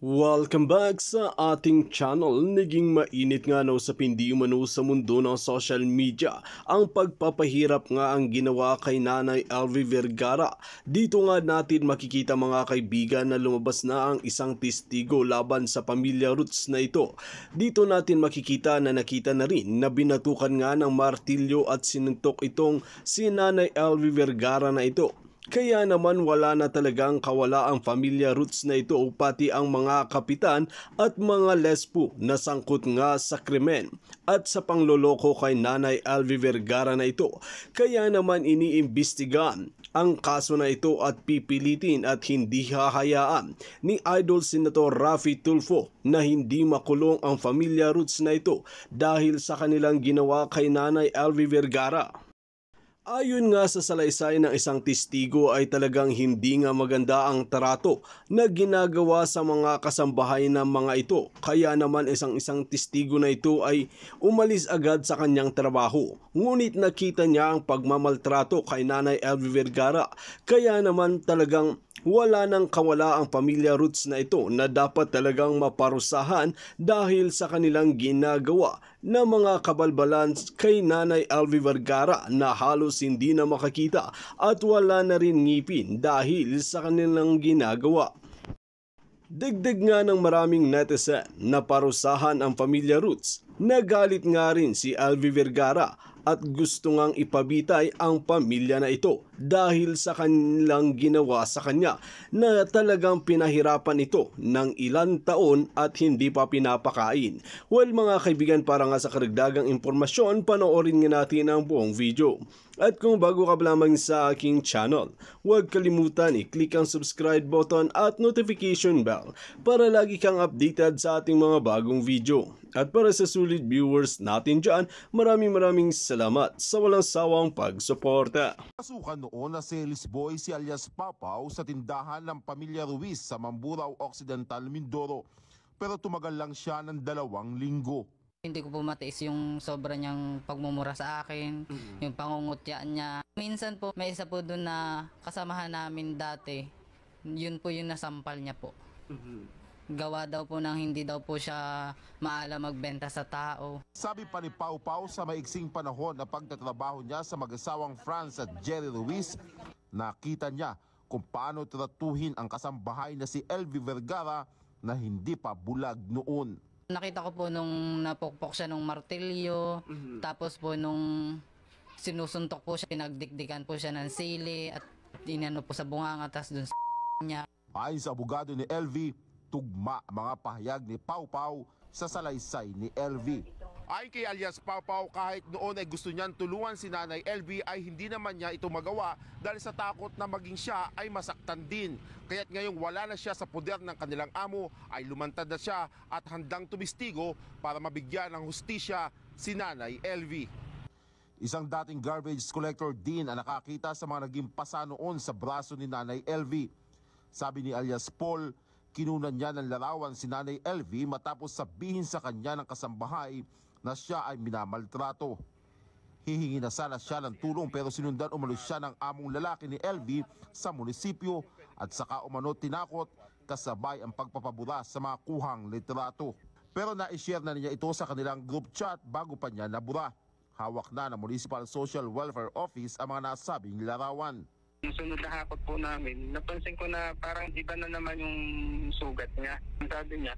Welcome back sa ating channel. Naging mainit nga na usapin di umano sa mundo ng social media ang pagpapahirap nga ang ginawa kay Nanay Elvie Vergara. Dito nga natin makikita mga kaibigan na lumabas na ang isang testigo laban sa pamilya Roots na ito. Dito natin makikita na nakita na rin na binatukan nga ng martilyo at sinuntok itong si Nanay Elvie Vergara na ito. Kaya naman wala na talagang kawala ang pamilya Roots na ito pati ang mga kapitan at mga lesbo na sangkot nga sa krimen at sa pangloloko kay Nanay Elvie Vergara na ito. Kaya naman iniimbestigahan ang kaso na ito at pipilitin at hindi hahayaan ni Idol Senator Raffy Tulfo na hindi makulong ang pamilya Roots na ito dahil sa kanilang ginawa kay Nanay Elvie Vergara. Ayon nga sa salaysay ng isang testigo ay talagang hindi nga maganda ang trato na ginagawa sa mga kasambahay ng mga ito. Kaya naman isang testigo na ito ay umalis agad sa kanyang trabaho. Ngunit nakita niya ang pagmamaltrato kay Nanay Elvie Vergara. Kaya naman talagang wala nang kawala ang pamilya Roots na ito na dapat talagang maparusahan dahil sa kanilang ginagawa na mga kabalbalan kay Nanay Elvie Vergara na halos hindi na makakita at wala na rin ngipin dahil sa kanilang ginagawa. Dagdag nga ng maraming netizen na parusahan ang pamilya Roots. Nagalit nga rin si Elvie Vergara at gusto ngang ipabitay ang pamilya na ito dahil sa kanilang ginawa sa kanya na talagang pinahirapan ito ng ilang taon at hindi pa pinapakain. Well mga kaibigan, para nga sa karagdagang impormasyon, panoorin nga natin ang buong video. At kung bago ka lamang sa aking channel, huwag kalimutan i-click ang subscribe button at notification bell para lagi kang updated sa ating mga bagong video. At para sa sulit viewers natin dyan, maraming salamat sa walang sawang pagsuporta. Pasukan noon na sales boy si alias Papaw sa tindahan ng pamilya Ruiz sa Mamburao Occidental, Mindoro. Pero tumagal lang siya ng 2 linggo. Hindi ko po matiis yung sobra niyang pagmumura sa akin, yung pangungutyaan niya. Minsan po, may isa po doon na kasamahan namin dati, yun po yung nasampal niya po. Gawa daw po nang hindi daw po siya maalam magbenta sa tao. Sabi pa ni Pau Pau sa maiksing panahon na pagtatrabaho niya sa mag-asawang Franz at Jerry Ruiz, nakita niya kung paano tratuhin ang kasambahay na si Elvie Vergara na hindi pa bulag noon. Nakita ko po nung napukpok siya nung martilyo, tapos po nung sinusuntok po siya, pinagdikdikan po siya ng sili at inano po sa bunganga, tas dun sa niya. Ayon sa abogado ni Elvie, tugma mga pahayag ni Pau Pau sa salaysay ni Elvie. Ayon kay alias Pau Pau, kahit noon ay gusto niyang tulungan si Nanay Elvie ay hindi naman niya ito magawa dahil sa takot na maging siya ay masaktan din. Kaya't ngayong wala na siya sa poder ng kanilang amo ay lumantad na siya at handang tumistigo para mabigyan ng hustisya si Nanay Elvie. Isang dating garbage collector din ang nakakita sa mga naging pasa noon sa braso ni Nanay Elvie. Sabi ni alias Paul, kinunan niya ng larawan si Nanay Elvie matapos sabihin sa kanya ng kasambahay na siya ay minamaltrato. Hihingi na sana siya ng tulong pero sinundan umano siya ng among lalaki ni Elvie sa munisipyo at saka umano tinakot kasabay ang pagpapabura sa mga kuhang litrato. Pero na-share na niya ito sa kanilang group chat bago pa niya nabura. Hawak na ng Municipal Social Welfare Office ang mga nasabing larawan. Yung sunod na hakot po namin, napansin ko na parang iba na naman yung sugat niya. Sabi niya,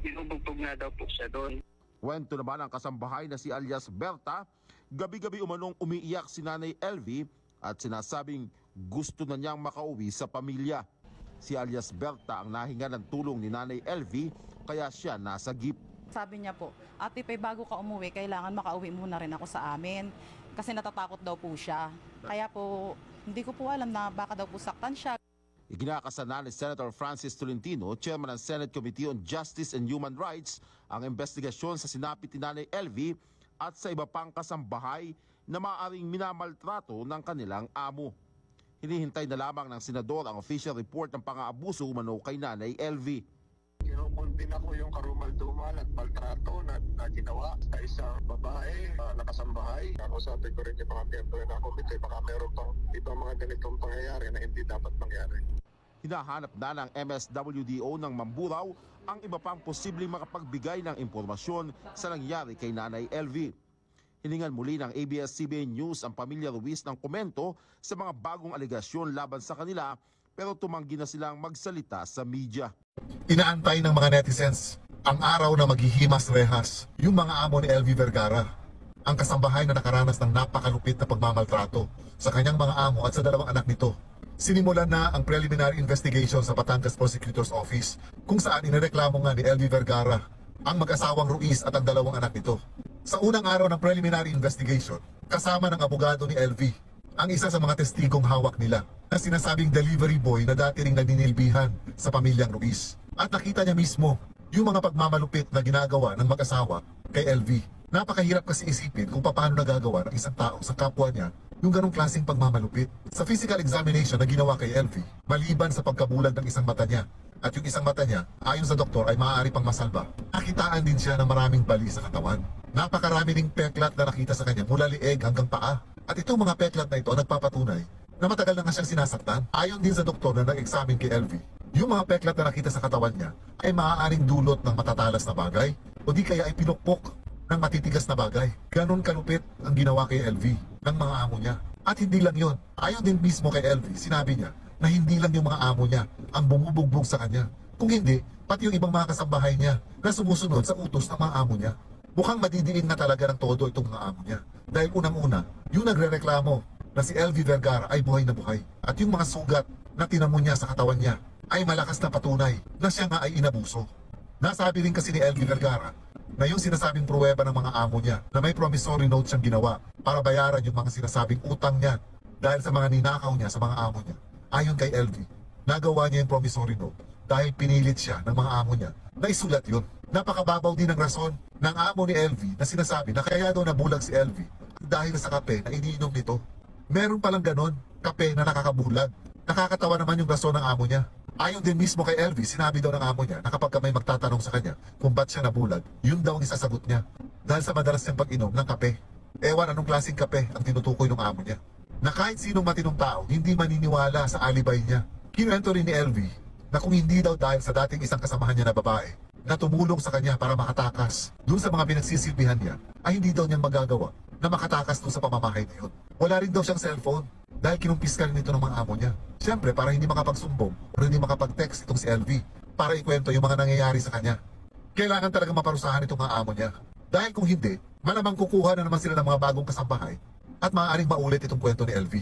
binubugbog na daw po siya doon. Kwento naman ang kasambahay na si alias Berta, gabi-gabi umanong umiiyak si Nanay Elvie at sinasabing gusto na niyang makauwi sa pamilya. Si alias Berta ang nahinga ng tulong ni Nanay Elvie kaya siya nasa jeep. Sabi niya po, Ate Pe, bago ka umuwi, kailangan makauwi muna rin ako sa amin kasi natatakot daw po siya. Kaya po, hindi ko po alam na baka daw po saktan siya. Iginakasana ni Senator Francis Tolentino, chairman ng Senate Committee on Justice and Human Rights, ang investigasyon sa sinapit ni Nanay Elvie at sa iba pang kasambahay na maaaring minamaltrato ng kanilang amo. Hinihintay na lamang ng senador ang official report ng pang-aabuso umano kay Nanay Elvie. Kinukundin ako yung karumal-dumal at maltrato na ginawa sa isang babae na kasambahay. Sabi ko rin yung mga miyembro na komite, baka meron pang ibang mga ganitong pangyayari na hindi dapat mangyari. Hinahanap na ng MSWDO ng Mamburao ang iba pang posibleng makapagbigay ng impormasyon sa nangyari kay Nanay LV. Hiningan muli ng ABS-CBN News ang pamilya Ruiz ng komento sa mga bagong alegasyon laban sa kanila, pero tumanggi na silang magsalita sa media. Inaantay ng mga netizens ang araw na maghihimas rehas yung mga amo ni LV Vergara, ang kasambahay na nakaranas ng napakalupit na pagmamaltrato sa kanyang mga amo at sa dalawang anak nito. Sinimulan na ang preliminary investigation sa Batangas Prosecutor's Office kung saan inireklamo nga ni LV Vergara ang mag-asawang Ruiz at ang dalawang anak nito. Sa unang araw ng preliminary investigation, kasama ng abogado ni LV ang isa sa mga testigong hawak nila na sinasabing delivery boy na dati ring nagninilbihan sa pamilyang Ruiz. At nakita niya mismo yung mga pagmamalupit na ginagawa ng mag-asawa kay LV. Napakahirap kasi isipin kung paano nagagawa ng isang tao sa kapwa niya yung ganong klaseng pagmamalupit. Sa physical examination na ginawa kay LV, maliban sa pagkabulag ng isang mata niya, at yung isang mata niya, ayon sa doktor ay maaari pang masalba, nakitaan din siya ng maraming bali sa katawan. Napakarami ding peklat na nakita sa kanya mula lieg hanggang paa. At itong mga peklat na ito ang nagpapatunay na matagal na nga siyang sinasaktan. Ayon din sa doktor na nag-examine kay LV, yung mga peklat na nakita sa katawan niya ay maaaring dulot ng matatalas na bagay o di kaya ay pinukpok ng matitigas na bagay. Ganon kalupit ang ginawa kay LV ng mga amo niya. At hindi lang yon. Ayon din mismo kay LV, sinabi niya na hindi lang yung mga amo niya ang bumubugbog sa kanya. Kung hindi, pati yung ibang mga kasambahay niya na sumusunod sa utos ng mga amo niya. Mukhang madidiin na talaga ng todo itong mga amo niya. Dahil unang-una, yung nagre-reklamo na si LV Vergara ay buhay na buhay. At yung mga sugat na tinamo niya sa katawan niya ay malakas na patunay na siya nga ay inabuso. Nasabi rin kasi ni LV Vergara na yung sinasabing pruweba ng mga amo niya na may promissory note siyang ginawa para bayaran yung mga sinasabing utang niya dahil sa mga ninakaw niya sa mga amo niya. Ayon kay LV, nagawa niya yung promissory note dahil pinilit siya ng mga amo niya na isulat yun. Napakababaw din ang rason ng amo ni LV na sinasabi na kaya daw nabulag si LV dahil sa kape na iniinom nito. Meron palang ganon, kape na nakakabulag. Nakakatawa naman yung rason ng amo niya. Ayon din mismo kay LV, sinabi daw ng amo niya na kapag may magtatanong sa kanya kung ba't siya nabulag, yun daw ang isasagot niya dahil sa madalas niyang pag-inom ng kape. Ewan anong klaseng kape ang tinutukoy ng amo niya. Na kahit sinong matinong tao, hindi maniniwala sa alibay niya. Kinuwento rin ni LV na kung hindi daw dahil sa dating isang kasamahan niya na babae na tumulong sa kanya para makatakas dun sa mga pinagsisilbihan niya, ay hindi daw niya magagawa na makatakas dun sa pamamahay na yun. Wala rin daw siyang cellphone dahil kinumpis ka rin ito ng mga amo niya. Siyempre, para hindi makapagsumbong o hindi makapag-text itong si LV para ikwento yung mga nangyayari sa kanya. Kailangan talaga maparusahan itong mga amo niya. Dahil kung hindi, malamang kukuha na naman sila ng mga bagong kasambahay at maaaring maulit itong kwento ni LV.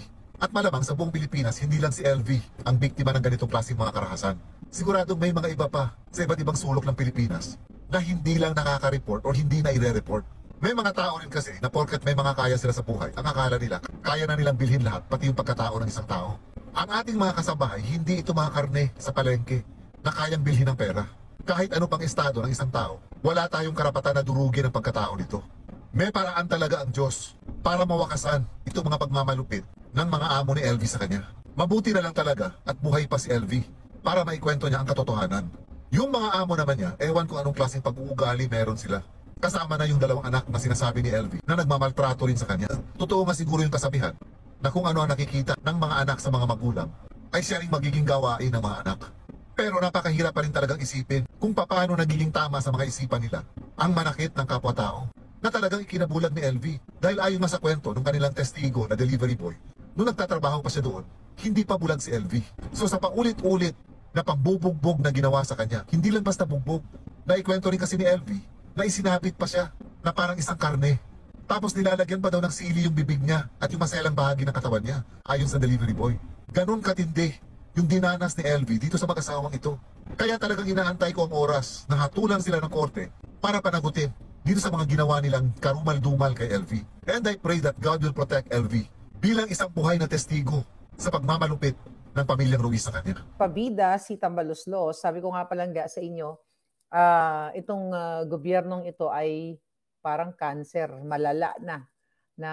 At malamang sa buong Pilipinas, hindi lang si LV ang biktima ng ganitong klaseng mga karahasan. Siguradong may mga iba pa sa iba't ibang sulok ng Pilipinas na hindi lang nakaka-report o hindi na ire-report. May mga tao rin kasi na porket may mga kaya sila sa buhay, ang akala nila, kaya na nilang bilhin lahat, pati yung pagkatao ng isang tao. Ang ating mga kasambahay, hindi ito mga karne sa palengke na kayang bilhin ng pera. Kahit ano pang estado ng isang tao, wala tayong karapatan na durugin ang pagkatao nito. May paraan talaga ang Diyos para mawakasan itong mga pagmamalupit ng mga amo ni LV sa kanya. Mabuti na lang talaga at buhay pa si LV para maikwento niya ang katotohanan. Yung mga amo naman niya, ewan kung anong klaseng pag-uugali meron sila. Kasama na yung dalawang anak na sinasabi ni LV na nagmamaltrato rin sa kanya. Totoo nga siguro yung kasabihan na kung ano ang nakikita ng mga anak sa mga magulang ay siya rin magiging gawain ng mga anak. Pero napakahirap pa rin talagang isipin kung paano nagiging tama sa mga isipan nila ang manakit ng kapwa-tao na talagang ikinabulag ni LV. Dahil ayon nga sa kwento ng kanilang testigo na delivery boy, nung nagtatrabaho pa siya doon, hindi pa bulag si LV. So sa paulit-ulit na pambubugbog na ginawa sa kanya, hindi lang basta bugbog. Naikwento rin kasi ni LV na isinabit pa siya na parang isang karne. Tapos nilalagyan pa daw ng sili yung bibig niya at yung maselang bahagi ng katawan niya, ayon sa delivery boy. Ganon katindi yung dinanas ni LV dito sa mag-asawang ito. Kaya talagang inaantay ko ang oras na hatulan sila ng korte para panagutin dito sa mga ginawa nilang karumal-dumal kay LV. And I pray that God will protect LV bilang isang buhay na testigo sa pagmamalupit ng pamilyang Ruiz sa kanya. Pabida si Tambaloslos, sabi ko nga palangga sa inyo, itong gobyernong ito ay parang cancer, malala na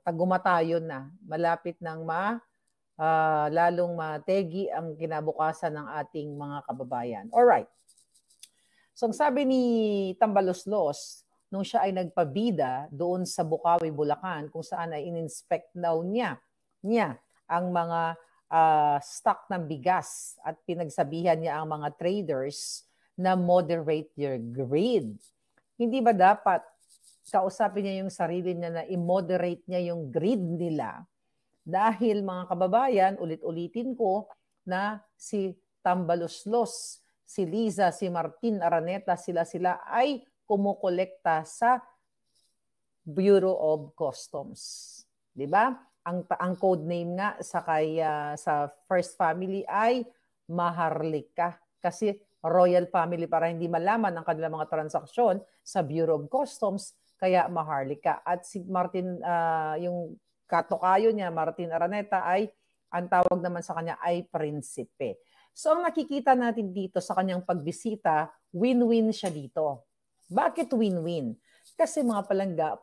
tagumatayon na, malapit ng lalong mategi ang kinabukasan ng ating mga kababayan. Alright. So ang sabi ni Tambaloslos, nung siya ay nagpabida doon sa Bukawi, Bulacan, kung saan ay in-inspect daw niya ang mga stock ng bigas at pinagsabihan niya ang mga traders na moderate your greed. Hindi ba dapat kausapin niya yung sarili niya na i-moderate niya yung greed nila? Dahil mga kababayan, ulit-ulitin ko na si Tambaloslos, si Liza, si Martin Araneta, sila ay kumukolekta sa Bureau of Customs. 'Di ba? Ang code name nga sa first family ay Maharlika kasi royal family para hindi malaman ang kanilang mga transaksyon sa Bureau of Customs kaya Maharlika. At si Martin yung katokayo niya Martin Araneta ay ang tawag naman sa kanya ay prinsipe. So ang nakikita natin dito sa kanyang pagbisita, win-win siya dito. Bakit win-win? Kasi mga palangga,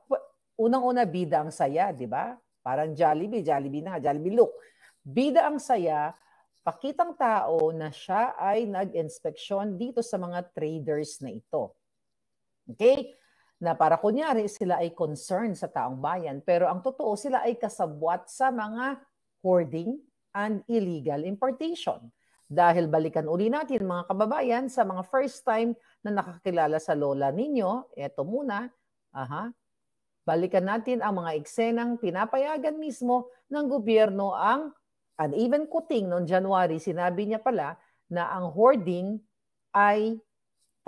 unang-una bida ang saya, di ba? Parang Jollibee na, Jollibee look. Bida ang saya, pakitang tao na siya ay nag-inspeksyon dito sa mga traders na ito. Okay? Na para kunyari sila ay concerned sa taong bayan, pero ang totoo sila ay kasabwat sa mga hoarding and illegal importation. Dahil balikan uli natin mga kababayan sa mga first time na nakakilala sa lola ninyo, eto muna, balikan natin ang mga eksenang pinapayagan mismo ng gobyerno ang uneven cooking noong January. Sinabi niya pala na ang hoarding ay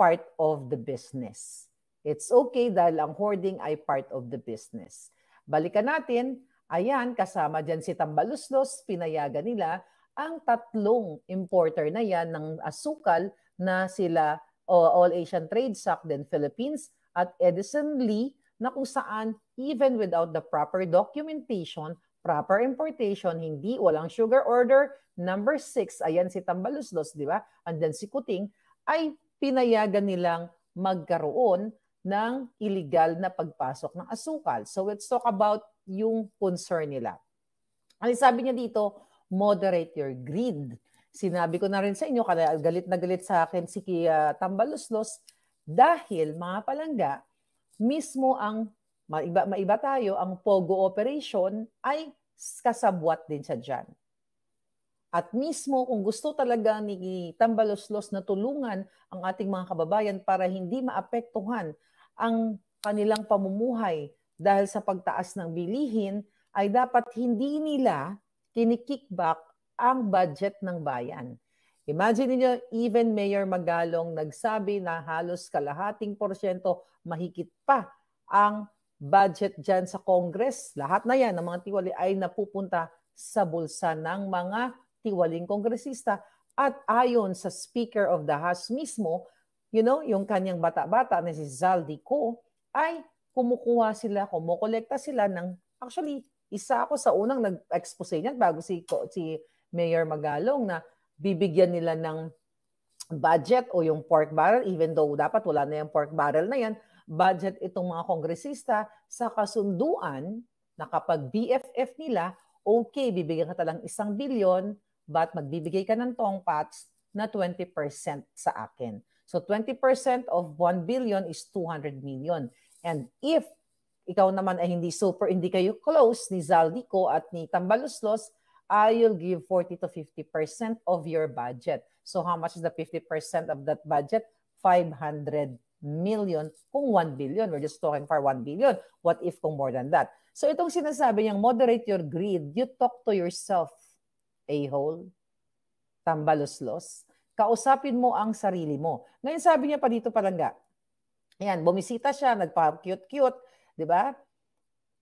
part of the business. It's okay dahil ang hoarding ay part of the business. Balikan natin, ayan, kasama dyan si Tambaloslos, pinayagan nila ang tatlong importer na yan ng asukal na sila All Asian Trade Soc din Philippines at Edison Lee na kung saan even without the proper documentation, proper importation, walang sugar order, number 6, ayan si Tambaloslos, di ba? And then si Kuting, ay pinayagan nilang magkaroon ng illegal na pagpasok ng asukal. So let's talk about yung concern nila. Ang sabi niya dito, moderate your greed. Sinabi ko na rin sa inyo, kaya galit na galit sa akin si Tambaloslos dahil mga palangga, mismo ang maiba tayo, ang Pogo operation ay kasabwat din siya dyan. At mismo kung gusto talaga ni Tambaloslos na tulungan ang ating mga kababayan para hindi maapektuhan ang kanilang pamumuhay dahil sa pagtaas ng bilihin, ay dapat hindi nila kinikickback ang budget ng bayan. Imagine niyo, even Mayor Magalong nagsabi na halos kalahating porsyento mahigit pa ang budget dyan sa Congress. Lahat na yan ng mga tiwali ay napupunta sa bulsa ng mga tiwaling kongresista. At ayon sa Speaker of the House mismo, yung kanyang bata-bata na si Zaldico, ay kumukolekta sila ng, actually, isa ako sa unang nag-expose niyan bago si Mayor Magalong na bibigyan nila ng budget o yung pork barrel, even though dapat wala na yung pork barrel na yan, budget itong mga kongresista sa kasunduan na kapag BFF nila, okay, bibigyan ka talang 1 bilyon, but magbibigay ka ng tongpats na 20% sa akin. So 20% of 1 billion is 200 million. And if ikaw naman ay hindi kayo close ni Zaldico at ni Tambaloslos, I'll give 40 to 50% of your budget. So how much is the 50% of that budget? 500 million kung 1 billion. We're just talking for 1 billion. What if kung more than that? So itong sinasabi niyang moderate your greed, you talk to yourself, a-hole, Tambaloslos. Kausapin mo ang sarili mo. Ngayon sabi niya pa dito palangga, ayan, bumisita siya, nagpa-cute-cute, di ba?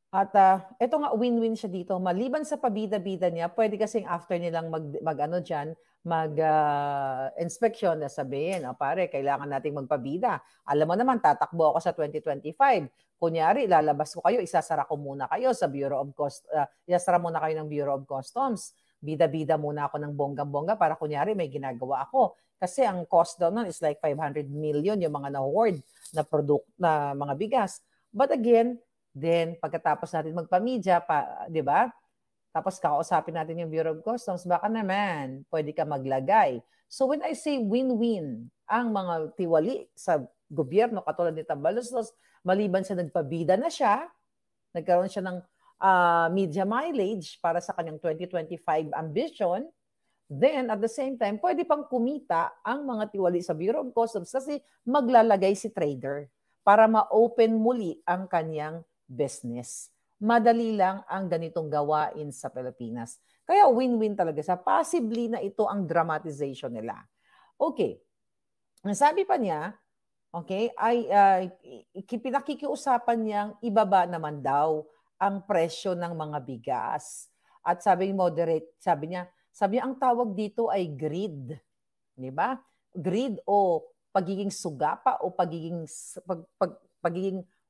At ito nga, win-win siya dito. Maliban sa pabida-bida niya, pwede kasing after nilang mag-inspection na sabihin, pare, kailangan nating magpabida. Alam mo naman, tatakbo ako sa 2025. Kunyari, lalabas ko kayo, isasara ko muna kayo sa Bureau of isasara muna kayo ng Bureau of Customs. Bida-bida muna ako ng bonggang-bongga para kunyari may ginagawa ako. Kasi ang cost daw nun is like 500 million yung mga na-hoard na mga bigas. But again, then pagkatapos natin magpamedya, di ba? Tapos kakausapin natin yung Bureau of Customs, baka naman pwede ka maglagay. So when I say win-win, ang mga tiwali sa gobyerno katulad ni Tambaloslos, maliban sa nagpabida na siya, nagkaroon siya ng media mileage para sa kanyang 2025 ambition, then at the same time, pwede pang kumita ang mga tiwali sa Bureau of Customs kasi maglalagay si trader para ma-open muli ang kanyang business. Madali lang ang ganitong gawain sa Pilipinas. Kaya win-win talaga sa possibly na ito ang dramatization nila. Okay. Sabi pa niya, okay, pinakikiusapan niyang ibaba naman daw ang presyo ng mga bigas. At sabi niya, ang tawag dito ay greed. Di ba? Greed o pagiging sugapa o pagiging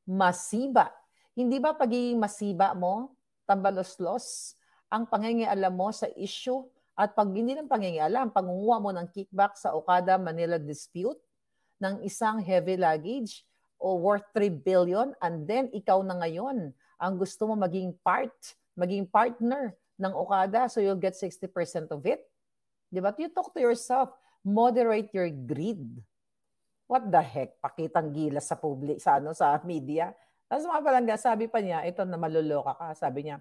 masiba. Hindi ba pagiging masiba mo, tambaloslos, ang pangingialam mo sa issue at pag hindi ng pangingialam, pangunguha mo ng kickback sa Okada-Manila dispute ng isang heavy luggage o worth 3 billion and then ikaw na ngayon ang gusto mo maging partner ng Okada so you'll get 60% of it. Diba? You talk to yourself, moderate your greed. What the heck? Pakitang gilas sa public, sa media. Tapos mga palangga, sabi pa niya, ito na maluloka ka, sabi niya,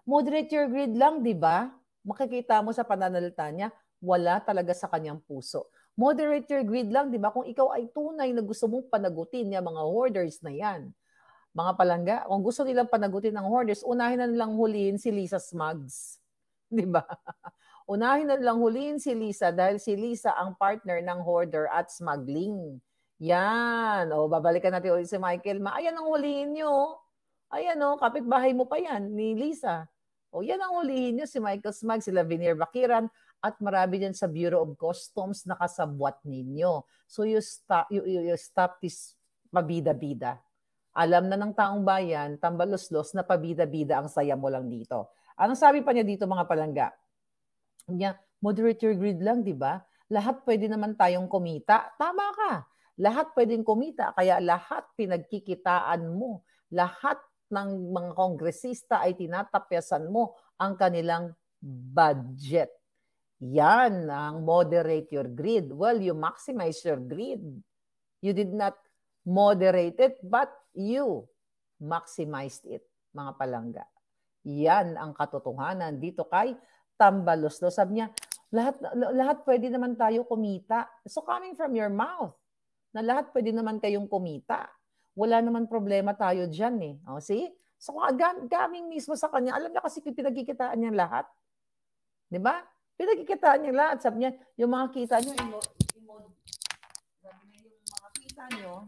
moderate your greed lang, di ba? Makikita mo sa pananalita niya, wala talaga sa kanyang puso. Moderate your greed lang, di ba? Kung ikaw ay tunay na gusto mong panagutin niya, mga hoarders na yan, mga palangga, kung gusto nilang panagutin ng hoarders, unahin na nilang huliin si Lisa Smugs. Di ba? Unahin na nilang huliin si Lisa dahil si Lisa ang partner ng hoarder at smuggling. Yan. O, babalikan natin ulit si Michael. Ayan ang hulihin nyo. Ayan o, kapitbahay mo pa yan ni Lisa. O, yan ang hulihin nyo si Michael Smugs, si Lavinier Bakiran, at marami din sa Bureau of Customs na kasabwat ninyo. So you stop this pabida-bida. Alam na ng taong bayan, tambaloslos na pabida-bida ang saya mo lang dito. Anong sabi pa niya dito mga palangga? Niya, moderate your greed lang, di ba? Lahat pwede naman tayong kumita. Tama ka. Lahat pwedeng kumita. Kaya lahat pinagkikitaan mo. Lahat ng mga kongresista ay tinatapyasan mo ang kanilang budget. Yan ang moderate your greed. Well, you maximize your greed. You did not moderate it, but you maximized it, mga palangga. Yan ang katotohanan dito kay Tambaloslos. Sabi niya, lahat pwede naman tayo kumita. So coming from your mouth, na lahat pwede naman kayong kumita. Wala naman problema tayo dyan eh. O, see? So gaming mismo sa kanya, alam niya kasi pinagkikitaan niya lahat. Di ba? Pinagkikitaan niya lahat. Sabi niya, yung mga kita niyo,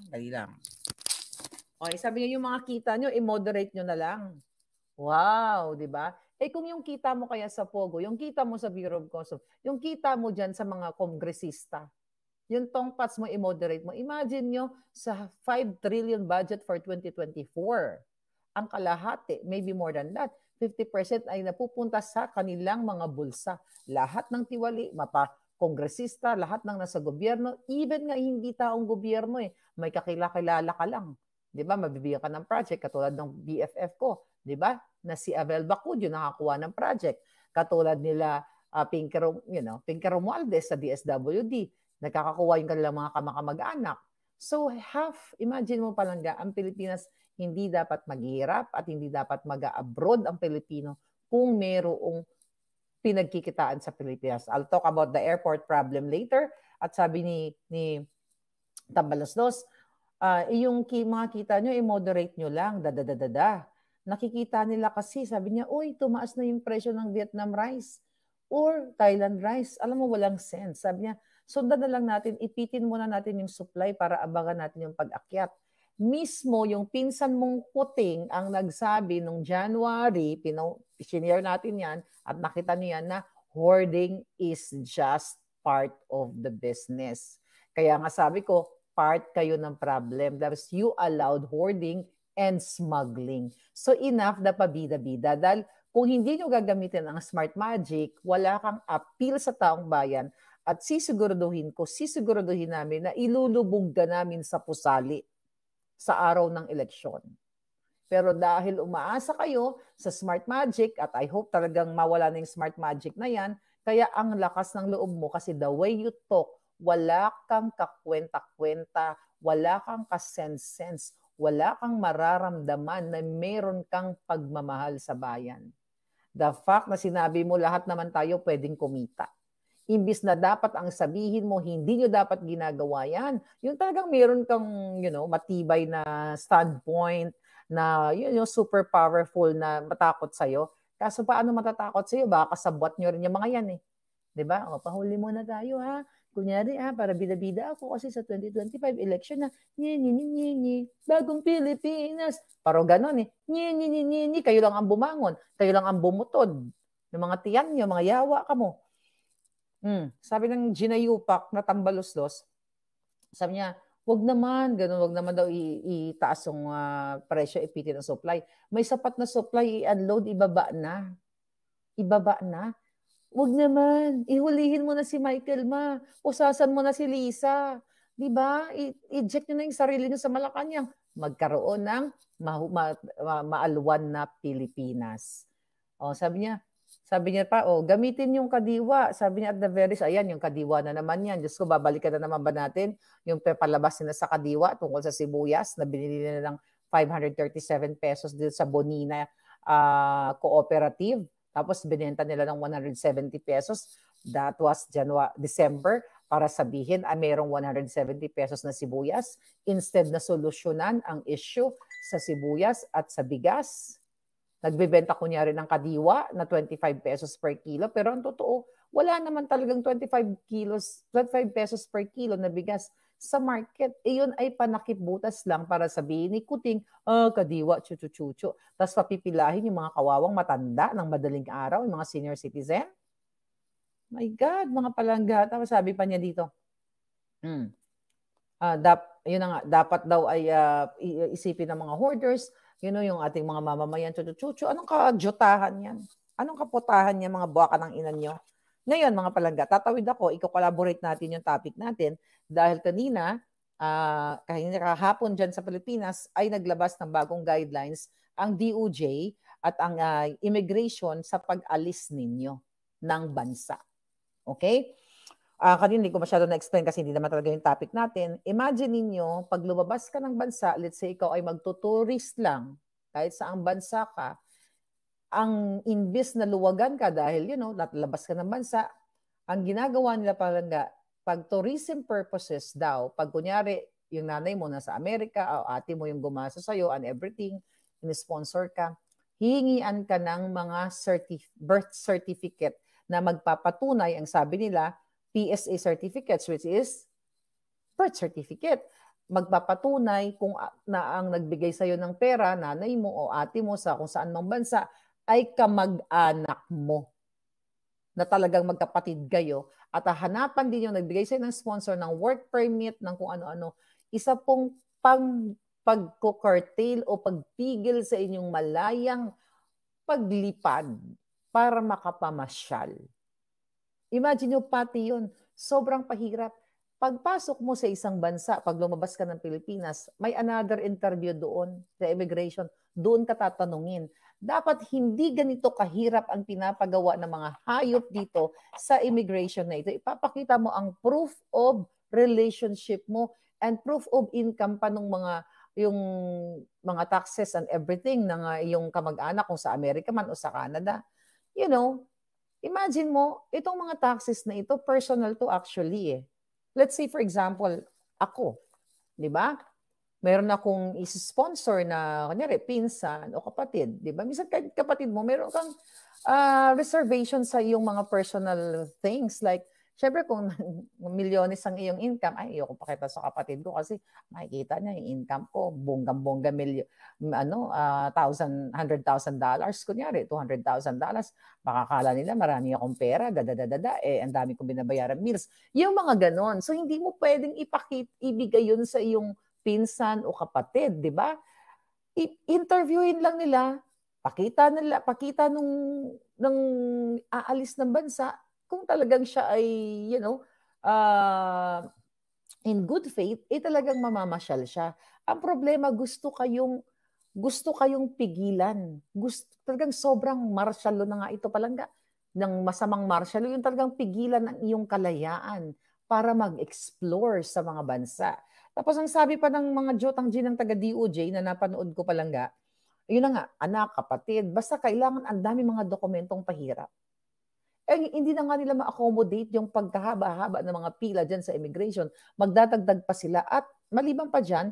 dali lang. Okay, sabi niya, yung mga kita niyo, i-moderate niyo na lang. Wow, di ba? Eh kung yung kita mo kaya sa Pogo, yung kita mo sa Bureau of Customs, yung kita mo dyan sa mga kongresista, yung tongpats mo, i-moderate mo. Imagine nyo, sa 5 trillion budget for 2024, ang kalahati, maybe more than that, 50% ay napupunta sa kanilang mga bulsa. Lahat ng tiwali, kongresista, lahat ng nasa gobyerno, even nga hindi taong gobyerno may kakilala ka lang. 'Di ba? Mabibigyan ka ng project katulad ng BFF ko, 'di ba? Na si Abel Bacudio nakakuha ng project. Katulad nila Pinky Romualdez sa DSWD, nakakakuha yung kanilang mga kamag-anak. So imagine mo palangga, ang Pilipinas hindi dapat maghihirap at hindi dapat mag-abroad ang Pilipino kung mayroong pinagkikitaan sa Pilipinas. I'll talk about the airport problem later. At sabi ni Tambaloslos, yung mga kita nyo, i-moderate nyo lang, Nakikita nila kasi, sabi niya, uy, tumaas na yung presyo ng Vietnam rice or Thailand rice. Alam mo, walang sense. Sabi niya, sundan na lang natin, ipitin muna natin yung supply para abangan natin yung pag-akyat. Mismo yung pinsan mong puting ang nagsabi nung January, sinare natin yan at nakita niya na hoarding is just part of the business. Kaya nga sabi ko, part kayo ng problem. That is, you allowed hoarding and smuggling. So enough na pabida-bida. Dahil kung hindi nyo gagamitin ang smart magic, wala kang appeal sa taong bayan at sisiguraduhin namin na ilulubog ka namin sa pusali sa araw ng eleksyon. Pero dahil umaasa kayo sa smart magic, at I hope talagang mawala na yung smart magic na yan, kaya ang lakas ng loob mo kasi the way you talk, wala kang kakwenta-kwenta, wala kang kasense-sense, wala kang mararamdaman na meron kang pagmamahal sa bayan. The fact na sinabi mo lahat naman tayo pwedeng kumita. Imbis na dapat ang sabihin mo, hindi nyo dapat ginagawa yan. Yung talagang meron kang, matibay na standpoint, na, super powerful na matakot sa'yo. Kaso paano matatakot sa'yo? Baka kasabwat nyo rin yung mga yan eh. Diba? O, pahuli muna tayo ha. Kunyari para bida-bida ako kasi sa 2025 election na, bagong Pilipinas. Parang ganon eh. Kayo lang ang bumangon. Kayo lang ang bumutod. Yung mga tiyan nyo, mga yawa ka mo. Sabi ng Gina Yupak na tambaluslos, sabi niya, wag naman daw itaas yung presyo, ipitin ang supply. May sapat na supply, i-unload, ibaba na. Wag naman, ihulihin mo na si Michael Ma, usasan mo na si Lisa. Diba? I-eject nyo na yung sarili nyo sa Malacanang. Magkaroon ng maalwan na Pilipinas. O, sabi niya pa, gamitin yung kadiwa. Sabi niya at the very, ayan, yung kadiwa na naman yan. Diyos ko, babalikan na naman ba natin yung palabas nila sa kadiwa tungkol sa sibuyas na binili nila ng 537 pesos dito sa Bonina Cooperative. Tapos binenta nila ng 170 pesos. That was December para sabihin mayroong 170 pesos na sibuyas instead na solusyonan ang issue sa sibuyas at sa bigas. Nagbebenta kunyari ng kadiwa na 25 pesos per kilo. Pero ang totoo, wala naman talagang 25 pesos per kilo na bigas sa market. Iyon ay panakipbutas lang para sabihin ni Kuting, kadiwa, chuchu-chuchu. Tapos papipilahin yung mga kawawang matanda ng madaling araw, yung mga senior citizen. My God, mga palangga. Tapos sabi pa niya dito, yun na nga, dapat daw ay isipin ng mga hoarders, yung ating mga mamamayan, chuchu-chuchu. Anong kajotahan yan? Anong kaputahan yan, mga buwaka ng inan nyo? Ngayon, mga palangga, tatawid ako, i-collaborate natin yung topic natin dahil kanina, kahapon dyan sa Pilipinas, ay naglabas ng bagong guidelines ang DOJ at ang immigration sa pag-alis ninyo ng bansa. Okay? Kanina hindi ko masyado na-explain kasi hindi naman talaga yung topic natin. Imagine ninyo, pag lumabas ka ng bansa, let's say ikaw ay magtuturist lang, kahit saang bansa ka, ang imbis na luwagan ka dahil, natalabas ka ng bansa, ang ginagawa nila palangga, pag tourism purposes daw, pag kunyari, yung nanay mo nasa Amerika, o ate mo yung gumasa sa'yo and everything, in-sponsor ka, hihingian ka ng mga birth certificate na magpapatunay, ang sabi nila, PSA certificates, which is birth certificate. Magpapatunay kung na ang nagbigay sa'yo ng pera, nanay mo o ate mo sa kung saan mang bansa, ay kamag-anak mo na talagang magkapatid kayo. At hanapan din yung nagbigay sa'yo ng sponsor ng work permit, ng kung ano-ano. Isa pong pagko-curtail o pagpigil sa inyong malayang paglipad para makapamasyal. Imagine nyo pati yun. Sobrang pahirap. Pagpasok mo sa isang bansa, pag lumabas ka ng Pilipinas, may another interview doon sa immigration. Doon ka tatanungin. Dapat hindi ganito kahirap ang pinapagawa ng mga hayop dito sa immigration na ito. Ipapakita mo ang proof of relationship mo and proof of income pa ng mga taxes and everything ng iyong kamag-anak kung sa Amerika man o sa Canada. Imagine mo, itong mga taxes na ito, personal to actually eh. Let's say for example, ako, di ba? Meron akong isi-sponsor na, kunyari, pinsan o kapatid, di ba? Minsan kahit kapatid mo, meron kang reservation sa iyong mga personal things. Like, syempre kung milyones ang iyong income, ay, ayoko pakita sa kapatid ko kasi makikita niya yung income ko, bonggang-bongga $100,000, kunyari, $200,000. Baka kala nila marami akong pera, ang dami kong binabayaran meals. Yung mga ganon. So, hindi mo pwedeng ibigay yun sa iyong pinsan o kapatid, di ba? Interviewin lang nila, pakita nung aalis ng bansa, kung talagang siya ay, in good faith, talagang mamamasyal siya. Ang problema, gusto kayong pigilan. Talagang sobrang martial law na nga ito palangga. Ng masamang martial law, yung talagang pigilan ng iyong kalayaan para mag-explore sa mga bansa. Tapos ang sabi pa ng mga Jotang G ng taga-DOJ na napanood ko palangga, yun na nga, anak, kapatid, basta kailangan ang dami mga dokumentong pahirap. Eh, hindi na nga nila ma-accommodate yung pagkahaba-haba ng mga pila dyan sa immigration. Magdadagdag pa sila at maliban pa dyan,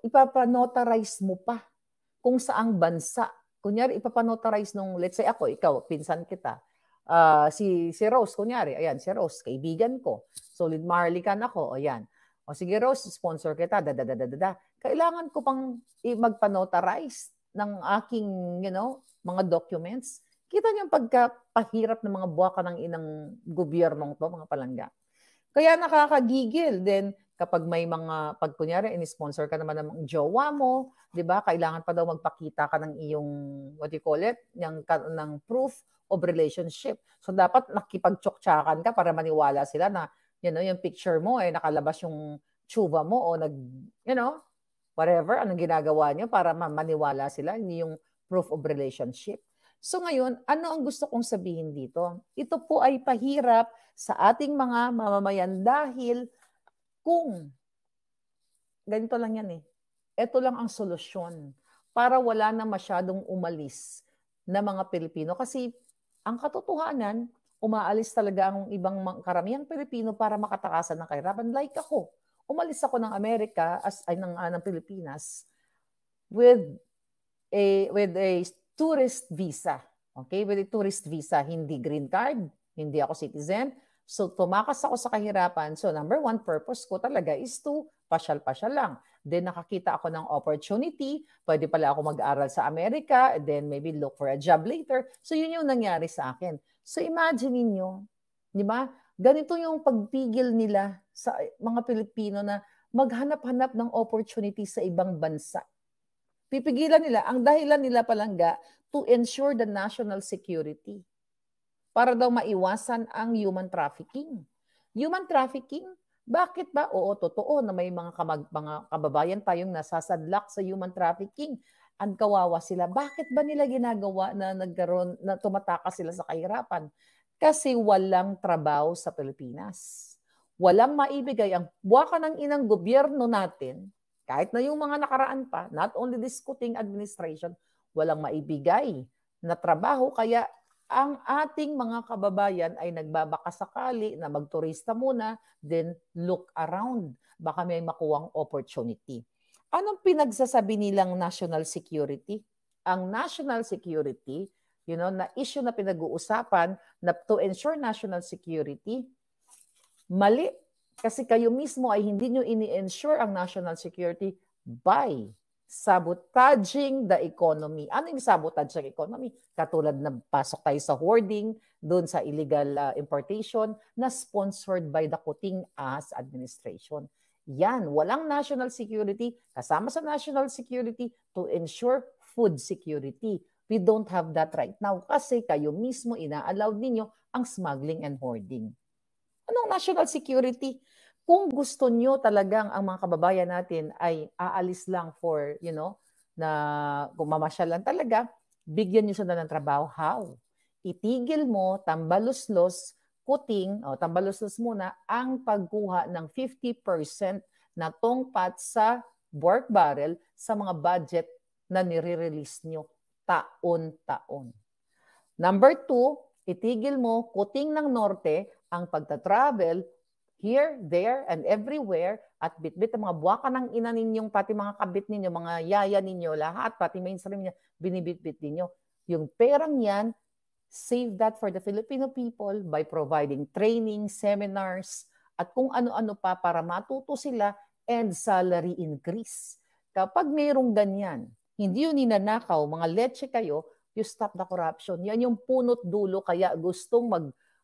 ipapanotarize mo pa kung saang bansa. Kunyari, ipapanotarize nung, let's say ako, ikaw, pinsan kita. Si Rose, kunyari, ayan, si Rose, kaibigan ko. Solid Marlican ako, ayan. O sige Rose, sponsor kita, dadadadadada. Kailangan ko pang magpanotarize ng aking, mga documents. Kita niyo ang pagkapahirap ng mga buwaka ng inang gobyernong to, mga palangga. Kaya nakakagigil. Then, kapag may mga, pag kunyari, in-sponsor ka naman ng jowa mo, di ba, kailangan pa daw magpakita ka ng iyong, what you call it, ng proof of relationship. So, dapat nakipagtsoktsakan ka para maniwala sila na, yung picture mo, nakalabas yung tsuba mo o whatever, anong ginagawa niyo para maniwala sila, hindi yung proof of relationship. So ngayon, ano ang gusto kong sabihin dito? Ito po ay pahirap sa ating mga mamamayan dahil kung ganito lang yan ito lang ang solusyon para wala na masyadong umalis na mga Pilipino. Kasi ang katotohanan, umaalis talaga ang ibang karamihang Pilipino para makatakasan ng kahirapan. Like ako, umalis ako ng Amerika, ng Pilipinas with a tourist visa. Okay? With a tourist visa, hindi green card, hindi ako citizen. So, tumakas ako sa kahirapan. So, number one, purpose ko talaga is to pasyal-pasyal lang. Then, nakakita ako ng opportunity. Pwede pala ako mag-aral sa Amerika. Then, maybe look for a job later. So, yun yung nangyari sa akin. So, imagine niyo, di ba? Ganito yung pagpigil nila sa mga Pilipino na maghanap-hanap ng opportunity sa ibang bansa. Pipigilan nila, ang dahilan nila palangga, to ensure the national security. Para daw maiwasan ang human trafficking. Human trafficking? Bakit ba? Oo, totoo na may mga kababayan tayong nasasadlak sa human trafficking. Ang kawawa sila. Bakit ba nila ginagawa na tumatakas sila sa kahirapan? Kasi walang trabaho sa Pilipinas. Walang maibigay. Ang buwaka ng inang gobyerno natin, kahit na yung mga nakaraan pa, not only this Kuting administration, walang maibigay na trabaho. Kaya ang ating mga kababayan ay nagbabakasakali na magturista muna, then look around. Baka may makuwang opportunity. Anong pinagsasabi nilang national security? Ang national security, na issue na pinag-uusapan na to ensure national security, mali. Kasi kayo mismo ay hindi nyo ini-ensure ang national security by sabotaging the economy. Ano yung sabotage ng economy? Katulad na pasok tayo sa hoarding, doon sa illegal importation na sponsored by the Kuting as administration. Yan, walang national security. Kasama sa national security to ensure food security. We don't have that right now kasi kayo mismo ina-allow ninyo ang smuggling and hoarding. Anong national security? Kung gusto nyo talagang ang mga kababayan natin ay aalis lang for, na kung mamasyal lang talaga, bigyan nyo sila ng trabaho. How? Itigil mo, tambaluslos, Kuting, tambaluslos muna, ang pagkuha ng 50% na tongpat sa pork barrel sa mga budget na nire-release nyo taon-taon. Number 2, itigil mo, Kuting ng Norte, ang pagta-travel here, there, and everywhere at bitbit ang mga buwaka ng ina ninyong, pati mga kabit ninyo, mga yaya ninyo, lahat, pati mainstream niya, binibitbit ninyo. Yung perang yan, save that for the Filipino people by providing training, seminars, at kung ano-ano pa para matuto sila and salary increase. Kapag mayroong ganyan, hindi yun ninanakaw, mga leche kayo, you stop the corruption. Yan yung punot dulo, kaya gustong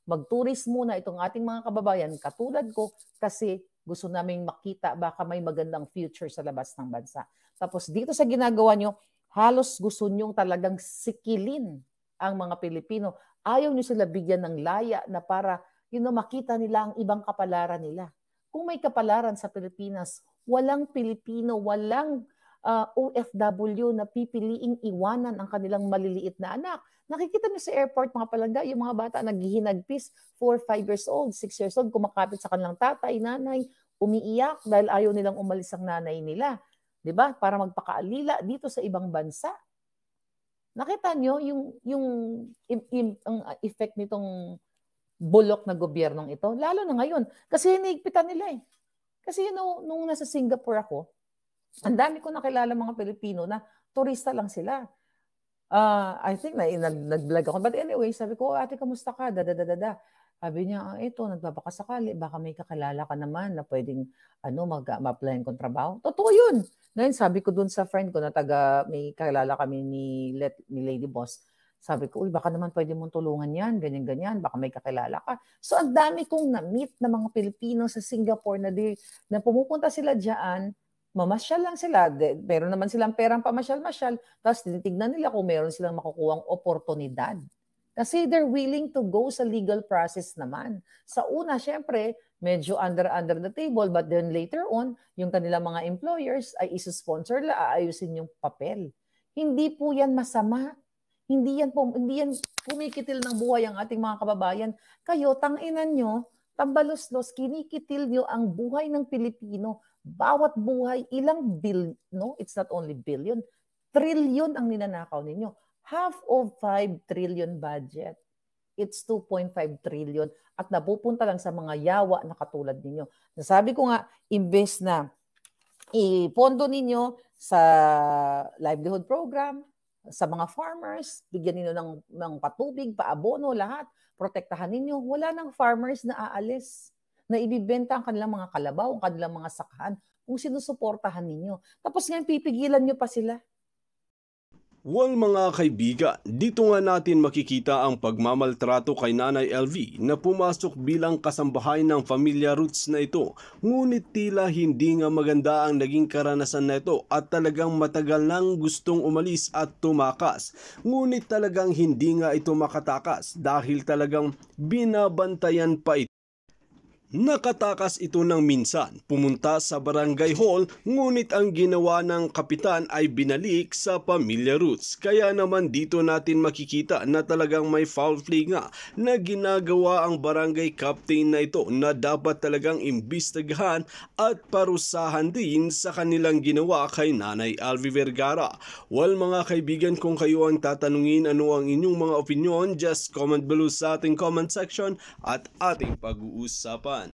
mag-tourist muna itong ating mga kababayan, katulad ko, kasi gusto naming makita baka may magandang future sa labas ng bansa. Tapos dito sa ginagawa nyo, halos gusto nyong talagang sikilin ang mga Pilipino. Ayaw nyo sila bigyan ng laya na para makita nila ang ibang kapalaran nila. Kung may kapalaran sa Pilipinas, walang Pilipino, walang OFW na pipiliing iwanan ang kanilang maliliit na anak. Nakikita niyo sa airport mga palangga, yung mga bata naghihinagpis, 4, 5 years old, 6 years old, kumakapit sa kanilang tatay, nanay, umiiyak dahil ayaw nilang umalis ang nanay nila. 'Di ba? Para magpakaalila dito sa ibang bansa. Nakita niyo ang effect nitong bulok na gobyernong ito, lalo na ngayon. Kasi hinihigpitan nila eh. Kasi nung nasa Singapore ako, ang dami ko nakilala mga Pilipino na turista lang sila. I think nag-vlog ako. But anyway, sabi ko, ate, kamusta ka? Sabi niya, ito, nagbabakasakali. Baka may kakilala ka naman na pwedeng ma-apply kong trabaho. Totoo yun. Ngayon, sabi ko dun sa friend ko na may kakilala kami ni Lady Boss. Sabi ko, baka naman pwede mong tulungan yan, ganyan-ganyan. Baka may kakilala ka. So, ang dami kong na-meet na mga Pilipino sa Singapore na pumupunta sila dyan, mamasyal lang sila, meron naman silang perang pamasyal-masyal, tapos tinitignan nila kung meron silang makukuhang oportunidad. Kasi they're willing to go sa legal process naman. Sa una, syempre, medyo under the table, but then later on, yung kanilang mga employers ay isi-sponsor aayusin yung papel. Hindi po yan masama. Hindi yan kumikitil ng buhay ang ating mga kababayan. Kayo, tanginan nyo, tambalos-los, kinikitil nyo ang buhay ng Pilipino. Bawat buhay, ilang no? It's not only billion, trillion ang ninanakaw ninyo. Half of 5 trillion budget. It's 2.5 trillion at napupunta lang sa mga yawa na katulad ninyo. Nasabi ko nga, imbes na ipondo ninyo sa livelihood program, sa mga farmers, bigyan ninyo ng patubig, paabono, lahat, protektahan ninyo. Wala nang farmers na aalis, na ibibenta ang kanilang mga kalabaw, ang kanilang mga sakahan, kung sinusuportahan ninyo. Tapos ngayon, pipigilan nyo pa sila. Well mga kaibigan, dito nga natin makikita ang pagmamaltrato kay Nanay LV na pumasok bilang kasambahay ng Pamilya Roots na ito. Ngunit tila hindi nga maganda ang naging karanasan na ito at talagang matagal nang gustong umalis at tumakas. Ngunit talagang hindi nga ito makatakas dahil talagang binabantayan pa ito. Nakatakas ito ng minsan, pumunta sa barangay hall, ngunit ang ginawa ng kapitan ay binalik sa Pamilya Roots. Kaya naman dito natin makikita na talagang may foul play nga na ginagawa ang barangay captain na ito na dapat talagang imbestigahan at parusahan din sa kanilang ginawa kay Nanay Alvi Vergara. Well mga kaibigan, kung kayo ang tatanungin ano ang inyong mga opinion, just comment below sa ating comment section at ating pag-uusapan.